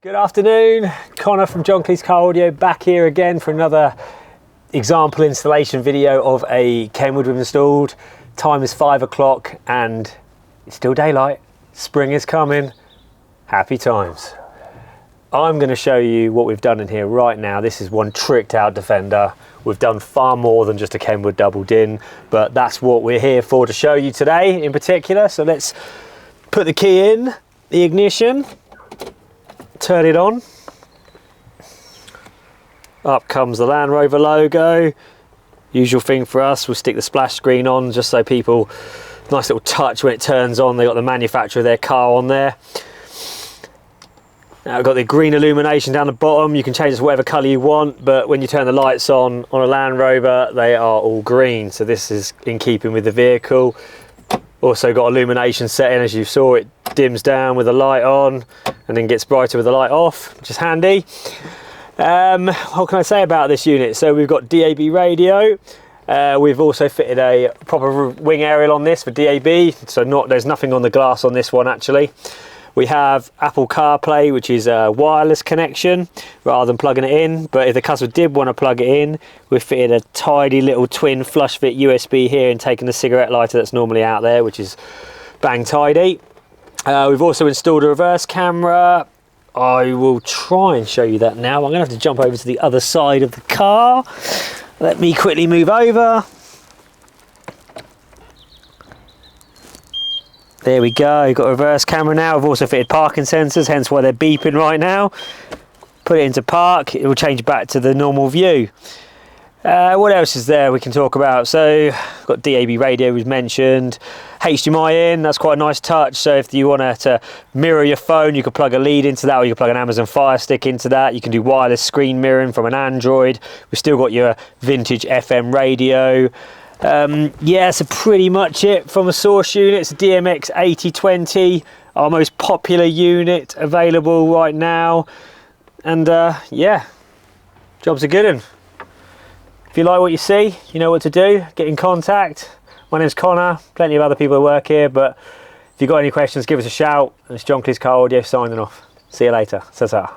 Good afternoon, Connor from John Kleis Car Audio back here again for another example installation video of a KENWOOD we've installed. Time is 5 o'clock and it's still daylight. Spring is coming. Happy times. I'm going to show you what we've done in here right now. This is one tricked out Defender. We've done far more than just a KENWOOD double din, but that's what we're here for, to show you today in particular. So let's put the key in, the ignition, turn it on. Up comes the Land Rover logo. Usual thing for us, we'll stick the splash screen on just so people, nice little touch when it turns on. They got the manufacturer of their car on there. Now we've got the green illumination down the bottom. You can change this whatever colour you want, but when you turn the lights on a Land Rover, they are all green. So this is in keeping with the vehicle. Also got illumination set in, as you saw, it dims down with the light on and then gets brighter with the light off, which is handy. What can I say about this unit? So we've got DAB radio. We've also fitted a proper wing aerial on this for DAB, so there's nothing on the glass on this one actually. We have Apple CarPlay, which is a wireless connection rather than plugging it in, but if the customer did want to plug it in, we've fitted a tidy little twin flush fit USB here and taken the cigarette lighter that's normally out there, which is bang tidy. We've also installed a reverse camera. I will try and show you that now. I'm going to have to jump over to the other side of the car. Let me quickly move over. There we go, you've got a reverse camera now. I've also fitted parking sensors, hence why they're beeping right now. Put it into park, it will change back to the normal view. What else is there we can talk about? So, got DAB radio we've mentioned. HDMI in, that's quite a nice touch. So if you want to mirror your phone, you can plug a lead into that, or you can plug an Amazon Fire Stick into that. You can do wireless screen mirroring from an Android. We've still got your vintage FM radio. Yeah, so pretty much it from a source unit. It's a DMX8020, our most popular unit available right now. And yeah, job's a good one. If you like what you see, you know what to do. Get in contact. My name's Connor, plenty of other people who work here, but if you've got any questions, give us a shout. It's John Kleis Car Audio signing off. See you later. Ta-ta.